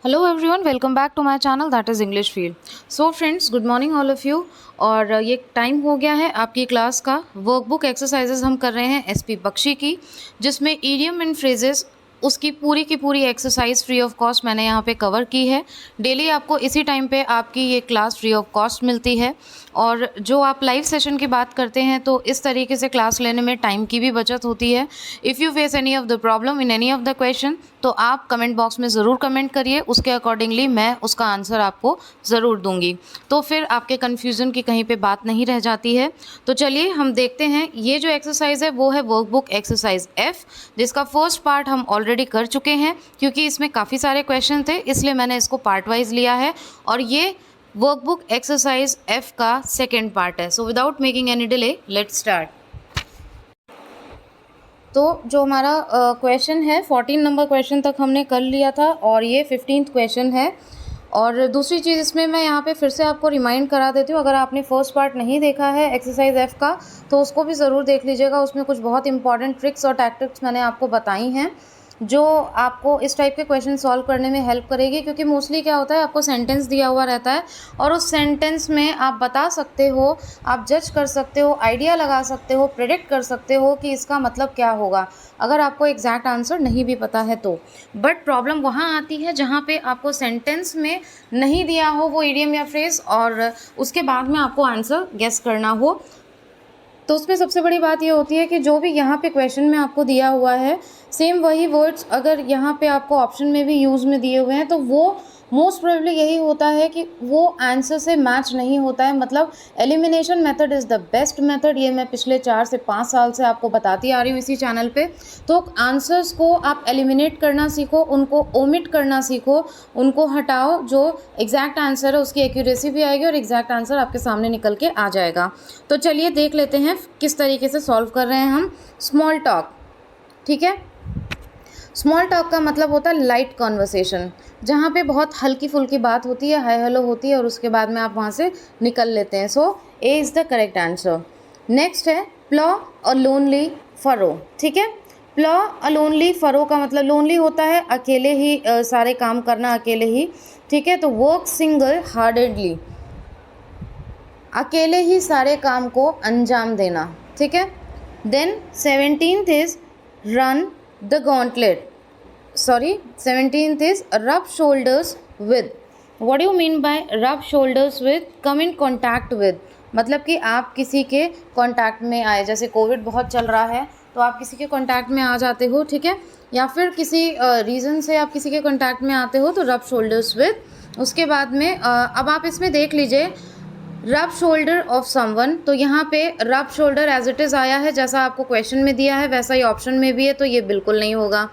Hello everyone, welcome back to my channel that is English field. So friends, good morning all of you. और ये time हो गया है आपकी class का। वर्कबुक एक्सरसाइजेज हम कर रहे हैं एसपी बख्शी की, जिसमें ईडियम एंड फ्रेजेस उसकी पूरी की पूरी एक्सरसाइज फ्री ऑफ कॉस्ट मैंने यहाँ पे कवर की है। डेली आपको इसी टाइम पे आपकी ये क्लास फ्री ऑफ कॉस्ट मिलती है। और जो आप लाइव सेशन की बात करते हैं तो इस तरीके से क्लास लेने में टाइम की भी बचत होती है। If you face any of the problem in any of the question तो आप कमेंट बॉक्स में ज़रूर कमेंट करिए, उसके अकॉर्डिंगली मैं उसका आंसर आपको ज़रूर दूंगी। तो फिर आपके कन्फ्यूज़न की कहीं पे बात नहीं रह जाती है। तो चलिए हम देखते हैं। ये जो एक्सरसाइज है वो है वर्कबुक एक्सरसाइज F, जिसका फर्स्ट पार्ट हम ऑलरेडी कर चुके हैं। क्योंकि इसमें काफ़ी सारे क्वेश्चन थे इसलिए मैंने इसको पार्ट वाइज लिया है, और ये वर्कबुक एक्सरसाइज F का सेकेंड पार्ट है। So without making any delay let's start. तो जो हमारा क्वेश्चन है 14 नंबर क्वेश्चन तक हमने कर लिया था, और ये 15th क्वेश्चन है। और दूसरी चीज़ इसमें मैं यहाँ पे फिर से आपको रिमाइंड करा देती हूँ, अगर आपने फर्स्ट पार्ट नहीं देखा है एक्सरसाइज F का तो उसको भी ज़रूर देख लीजिएगा। उसमें कुछ बहुत इंपॉर्टेंट ट्रिक्स और टैक्टिक्स मैंने आपको बताई हैं जो आपको इस टाइप के क्वेश्चन सॉल्व करने में हेल्प करेगी। क्योंकि मोस्टली क्या होता है, आपको सेंटेंस दिया हुआ रहता है और उस सेंटेंस में आप बता सकते हो, आप जज कर सकते हो, आइडिया लगा सकते हो, प्रेडिक्ट कर सकते हो कि इसका मतलब क्या होगा, अगर आपको एग्जैक्ट आंसर नहीं भी पता है तो। बट प्रॉब्लम वहाँ आती है जहाँ पे आपको सेंटेंस में नहीं दिया हो वो इडियम या फ्रेज, और उसके बाद में आपको आंसर गेस करना हो। तो उसमें सबसे बड़ी बात ये होती है कि जो भी यहाँ पे क्वेश्चन में आपको दिया हुआ है सेम वही वर्ड्स अगर यहाँ पे आपको ऑप्शन में भी यूज़ में दिए हुए हैं तो वो मोस्ट प्रोबेबली यही होता है कि वो आंसर से मैच नहीं होता है। मतलब elimination method is the best method. ये मैं पिछले 4 से 5 साल से आपको बताती आ रही हूँ इसी चैनल पे। तो आंसर्स को आप एलिमिनेट करना सीखो, उनको ओमिट करना सीखो, उनको हटाओ। जो एग्जैक्ट आंसर है उसकी एक्यूरेसी भी आएगी और एग्जैक्ट आंसर आपके सामने निकल के आ जाएगा। तो चलिए देख लेते हैं किस तरीके से सॉल्व कर रहे हैं हम स्मॉल टॉक। ठीक है, स्मॉल टॉक का मतलब होता है लाइट कॉन्वर्सेशन, जहाँ पे बहुत हल्की फुल्की बात होती है, हाय हेलो होती है और उसके बाद में आप वहाँ से निकल लेते हैं। So A is the correct answer. Next है प्लॉ अ लोनली फरो। ठीक है, प्लॉ अ लोनली फरो का मतलब लोनली होता है अकेले ही सारे काम करना, अकेले ही। ठीक है, तो वर्क सिंगल हार्टेडली, अकेले ही सारे काम को अंजाम देना। ठीक है, then 17th is run the gauntlet, sorry 17th is rub shoulders with. What do you mean by rub shoulders with? Come in contact with, मतलब कि आप किसी के कॉन्टैक्ट में आए। जैसे कोविड बहुत चल रहा है तो आप किसी के कॉन्टैक्ट में आ जाते हो, ठीक है, या फिर किसी रीज़न से आप किसी के कॉन्टैक्ट में आते हो तो रब शोल्डर्स विद। उसके बाद में अब आप इसमें देख लीजिए रब शोल्डर ऑफ समवन, तो यहाँ पे रब शोल्डर एज इट इज़ आया है, जैसा आपको क्वेश्चन में दिया है वैसा ही ऑप्शन में भी है, तो ये बिल्कुल नहीं होगा।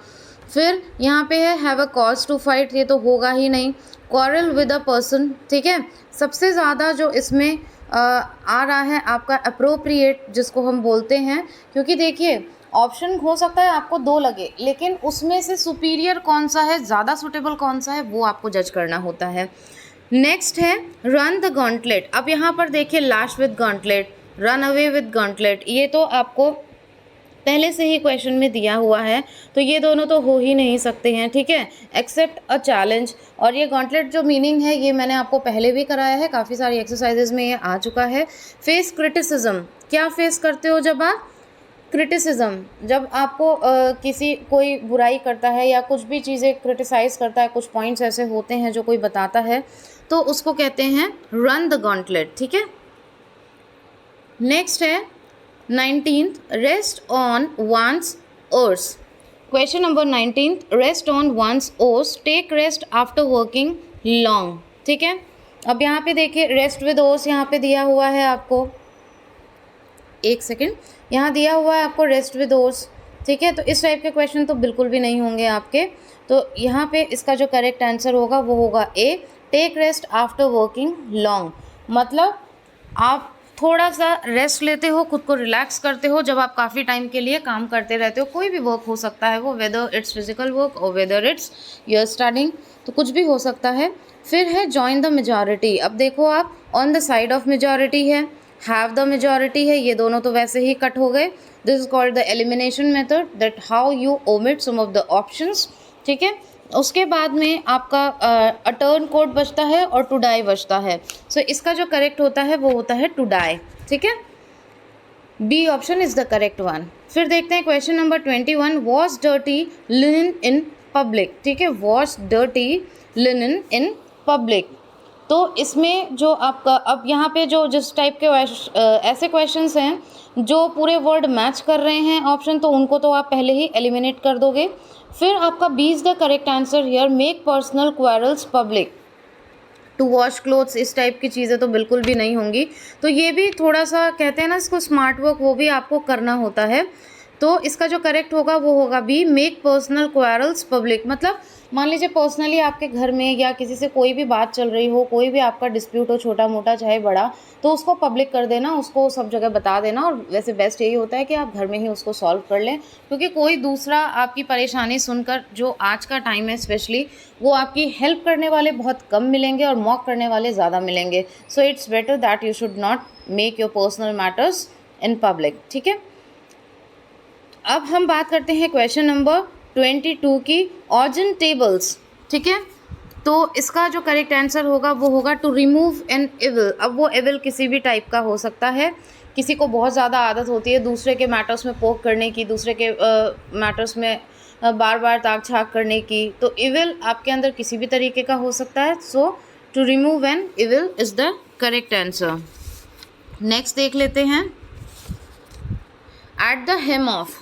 फिर यहाँ पे है have a cause to fight, ये तो होगा ही नहीं। क्वारल विद अ पर्सन, ठीक है, सबसे ज़्यादा जो इसमें आ रहा है आपका अप्रोप्रिएट, जिसको हम बोलते हैं। क्योंकि देखिए ऑप्शन हो सकता है आपको 2 लगे, लेकिन उसमें से सुपीरियर कौन सा है, ज़्यादा सुटेबल कौन सा है, वो आपको जज करना होता है। नेक्स्ट है रन द गॉन्टलेट। अब यहाँ पर देखिए lash with gauntlet, run away with gauntlet, ये तो आपको पहले से ही क्वेश्चन में दिया हुआ है, तो ये दोनों तो हो ही नहीं सकते हैं। ठीक है, एक्सेप्ट अ चैलेंज, और ये गॉन्टलेट जो मीनिंग है ये मैंने आपको पहले भी कराया है, काफ़ी सारी एक्सरसाइजेज में ये आ चुका है। फेस क्रिटिसिज्म, क्या फेस करते हो जब आप क्रिटिसिज्म, जब आपको किसी कोई बुराई करता है या कुछ भी चीज़ें क्रिटिसाइज़ करता है, कुछ पॉइंट्स ऐसे होते हैं जो कोई बताता है, तो उसको कहते हैं रन द गॉन्टलेट। ठीक है, नेक्स्ट है 19th rest on one's oars. Question number 19th rest on one's oars, take rest after working long. ठीक है, अब यहाँ पे देखिए रेस्ट विद ओर्स यहाँ पे दिया हुआ है आपको, एक सेकेंड, यहाँ दिया हुआ है आपको रेस्ट विद ओर्स। ठीक है, तो इस टाइप के क्वेश्चन तो बिल्कुल भी नहीं होंगे आपके। तो यहाँ पे इसका जो करेक्ट आंसर होगा वो होगा A, take rest after working long. मतलब आप थोड़ा सा रेस्ट लेते हो, खुद को रिलैक्स करते हो जब आप काफ़ी टाइम के लिए काम करते रहते हो। कोई भी वर्क हो सकता है वो, वेदर इट्स फिजिकल वर्क और वेदर इट्स यूर स्टडिंग, तो कुछ भी हो सकता है। फिर है जॉइन द मेजॉरिटी। अब देखो आप on the side of majority है, हैव द मेजॉरिटी है, ये दोनों तो वैसे ही कट हो गए। This is called the elimination method, that how you omit some of the options. ठीक है, उसके बाद में आपका अटर्न कोड बचता है और टू डाई बचता है। सो इसका जो करेक्ट होता है वो होता है टू डाई, ठीक है। B option is the correct one. फिर देखते हैं question number 21, wash dirty linen in public, ठीक है, wash dirty linen in public. तो इसमें जो आपका अब यहाँ पे जो जिस टाइप के ऐसे क्वेश्चंस हैं जो पूरे वर्ड मैच कर रहे हैं ऑप्शन, तो उनको तो आप पहले ही एलिमिनेट कर दोगे। फिर आपका B is the correct answer here, make personal quarrels public, to wash clothes, इस टाइप की चीज़ें तो बिल्कुल भी नहीं होंगी। तो ये भी थोड़ा सा कहते हैं ना इसको स्मार्ट वर्क, वो भी आपको करना होता है। तो इसका जो करेक्ट होगा वो होगा B, make personal quarrels public. मतलब मान लीजिए पर्सनली आपके घर में या किसी से कोई भी बात चल रही हो, कोई भी आपका डिस्प्यूट हो, छोटा मोटा चाहे बड़ा, तो उसको पब्लिक कर देना, उसको सब जगह बता देना। और वैसे बेस्ट यही होता है कि आप घर में ही उसको सॉल्व कर लें, क्योंकि कोई दूसरा आपकी परेशानी सुनकर, जो आज का टाइम है स्पेशली, वो आपकी हेल्प करने वाले बहुत कम मिलेंगे और मॉक करने वाले ज़्यादा मिलेंगे। So it's better that you should not make your personal matters in public, ठीक है। अब हम बात करते हैं क्वेश्चन नंबर 22 की, ऑर्जिन टेबल्स, ठीक है। तो इसका जो करेक्ट आंसर होगा वो होगा टू रिमूव एन एविल। अब वो एविल किसी भी टाइप का हो सकता है, किसी को बहुत ज़्यादा आदत होती है दूसरे के मैटर्स में पोक करने की, दूसरे के मैटर्स में बार बार ताक झाक करने की, तो एविल आपके अंदर किसी भी तरीके का हो सकता है। So to remove an evil is the correct answer. Next देख लेते हैं, at the helm of,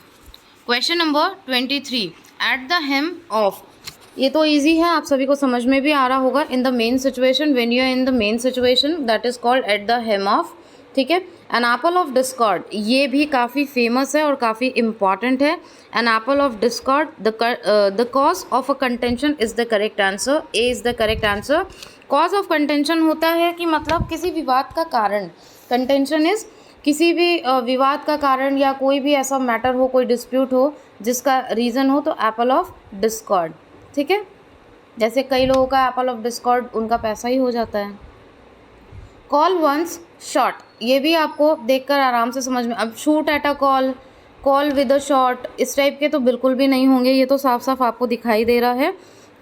question number 23, at the helm of, ये तो इजी है, आप सभी को समझ में भी आ रहा होगा। In the main situation, when you are in the main situation, that is called at the helm of, ठीक है। एन एप्पल ऑफ डिस्कॉर्ड, ये भी काफ़ी फेमस है और काफ़ी इंपॉर्टेंट है। An apple of discord, the cause of a contention is the correct answer, A is the correct answer. Cause of contention होता है कि मतलब किसी विवाद का कारण, कंटेंशन इज किसी भी विवाद का कारण या कोई भी ऐसा मैटर हो, कोई डिस्प्यूट हो जिसका रीज़न हो, तो एप्पल ऑफ डिस्कॉर्ड, ठीक है। जैसे कई लोगों का एप्पल ऑफ डिस्कॉर्ड उनका पैसा ही हो जाता है। कॉल वंस शॉट, ये भी आपको देखकर आराम से समझ में, अब shoot at a call, call with a shot, इस टाइप के तो बिल्कुल भी नहीं होंगे, ये तो साफ साफ आपको दिखाई दे रहा है,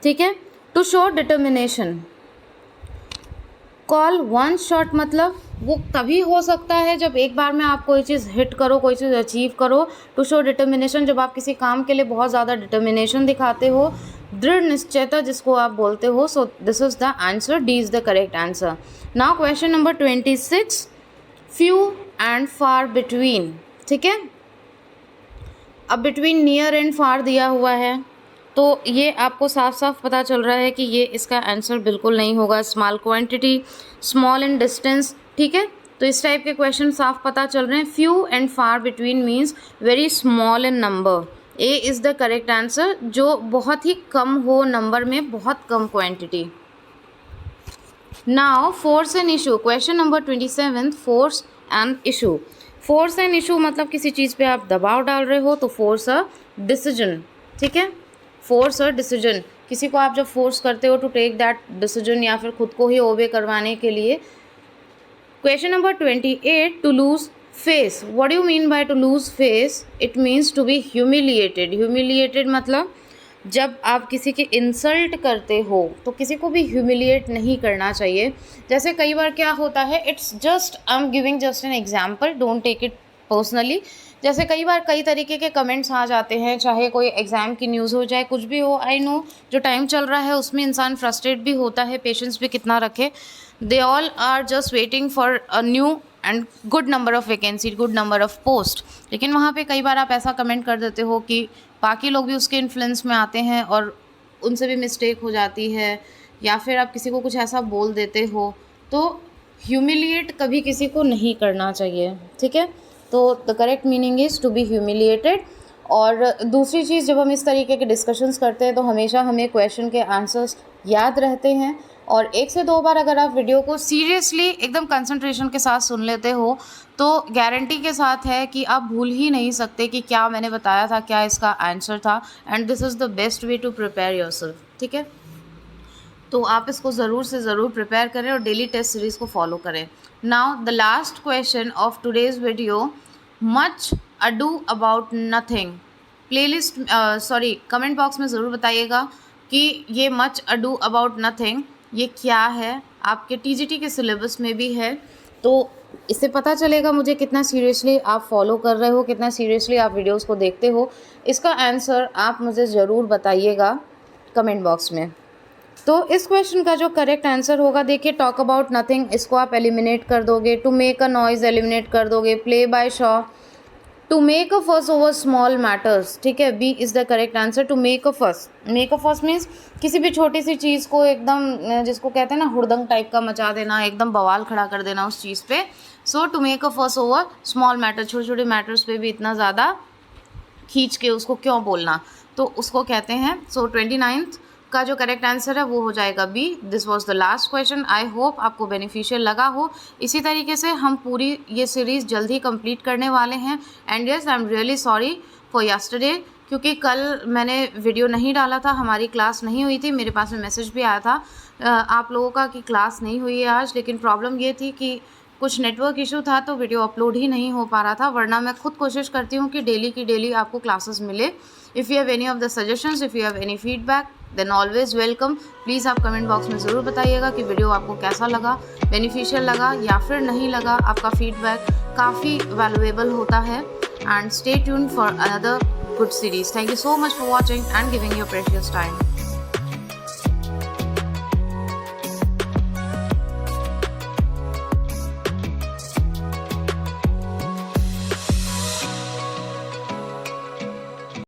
ठीक है। To show determination, call one shot मतलब वो तभी हो सकता है जब एक बार में आप कोई चीज़ हिट करो, कोई चीज़ अचीव करो। टू शो डिटर्मिनेशन, जब आप किसी काम के लिए बहुत ज़्यादा डिटर्मिनेशन दिखाते हो, दृढ़ निश्चयता जिसको आप बोलते हो। So this is the answer, D is the correct answer. Now question number 26, few and far between, ठीक है। अब बिटवीन नियर एंड फार दिया हुआ है, तो ये आपको साफ साफ पता चल रहा है कि ये इसका आंसर बिल्कुल नहीं होगा। Small quantity, small in distance, ठीक है। तो इस टाइप के क्वेश्चन साफ पता चल रहे हैं। Few and far between means very small in number, A is the correct answer, जो बहुत ही कम हो नंबर में, बहुत कम quantity. Now force and issue, question number 27, force and issue. Force and issue मतलब किसी चीज़ पे आप दबाव डाल रहे हो, तो फोर्स अ डिसीजन, ठीक है। फोर्स अ डिसीजन, किसी को आप जब फोर्स करते हो टू टेक दैट डिसीजन, या फिर खुद को ही ओबे करवाने के लिए। Question number 28, to lose face, what do you mean by to lose face? It means to be humiliated. Humiliated मतलब जब आप किसी की इंसल्ट करते हो तो किसी को भी ह्यूमिलिएट नहीं करना चाहिए। जैसे कई बार क्या होता है, it's just I am giving just an example, don't take it personally. जैसे कई बार कई तरीके के कमेंट्स आ जाते हैं, चाहे कोई एग्ज़ाम की न्यूज़ हो, चाहे कुछ भी हो। आई नो जो टाइम चल रहा है उसमें इंसान फ्रस्ट्रेट भी होता है, पेशेंस भी कितना रखे। They all are just waiting for a new and good number of vacancy, good number of post. लेकिन वहाँ पे कई बार आप ऐसा कमेंट कर देते हो कि बाकी लोग भी उसके इन्फ्लुएंस में आते हैं और उनसे भी मिस्टेक हो जाती है, या फिर आप किसी को कुछ ऐसा बोल देते हो। तो ह्यूमिलिएट कभी किसी को नहीं करना चाहिए, ठीक है। तो the correct meaning is to be humiliated. और दूसरी चीज़, जब हम इस तरीके के डिस्कशंस करते हैं तो हमेशा हमें क्वेश्चन के आंसर्स याद रहते हैं। और 1 से 2 बार अगर आप वीडियो को सीरियसली एकदम कंसंट्रेशन के साथ सुन लेते हो तो गारंटी के साथ है कि आप भूल ही नहीं सकते कि क्या मैंने बताया था, क्या इसका आंसर था। And this is the best way to prepare yourself, ठीक है। तो आप इसको ज़रूर से ज़रूर प्रिपेयर करें और डेली टेस्ट सीरीज़ को फॉलो करें। Now the last question of today's video, much ado about nothing, playlist comment box में ज़रूर बताइएगा कि ये मच अडू अबाउट नथिंग ये क्या है, आपके टीजीटी के सिलेबस में भी है। तो इससे पता चलेगा मुझे कितना सीरियसली आप फॉलो कर रहे हो, कितना सीरियसली आप वीडियोस को देखते हो। इसका आंसर आप मुझे ज़रूर बताइएगा कमेंट बॉक्स में। तो इस क्वेश्चन का जो करेक्ट आंसर होगा, देखिए टॉक अबाउट नथिंग, इसको आप एलिमिनेट कर दोगे। To make a noise eliminate कर दोगे। Play by show, to make a fuss over small matters, ठीक है, B is the correct answer. To make a fuss, make a फस मीन्स किसी भी छोटी सी चीज़ को एकदम जिसको कहते हैं ना हुड़दंग टाइप का मचा देना, एकदम बवाल खड़ा कर देना उस चीज़ पे। सो to make a fuss over small matter, छोटे छोटे मैटर्स पे भी इतना ज़्यादा खींच के उसको क्यों बोलना, तो उसको कहते हैं। सो 29th का जो करेक्ट आंसर है वो हो जाएगा B. This was the last question. I hope आपको बेनिफिशियल लगा हो। इसी तरीके से हम पूरी ये सीरीज़ जल्द ही कंप्लीट करने वाले हैं। And yes, I am really sorry for yesterday, क्योंकि कल मैंने वीडियो नहीं डाला था, हमारी क्लास नहीं हुई थी। मेरे पास में मैसेज भी आया था आप लोगों का कि क्लास नहीं हुई है आज, लेकिन प्रॉब्लम ये थी कि कुछ नेटवर्क इशू था तो वीडियो अपलोड ही नहीं हो पा रहा था। वरना मैं खुद कोशिश करती हूँ कि डेली की डेली आपको क्लासेस मिले। If you have any of the suggestions, if you have any feedback, then always welcome. Please आप कमेंट बॉक्स में ज़रूर बताइएगा कि वीडियो आपको कैसा लगा, बेनिफिशियल लगा या फिर नहीं लगा। आपका फीडबैक काफ़ी वैल्यूएबल होता है। And stay tuned for another good series. Thank you so much for watching and giving your precious time.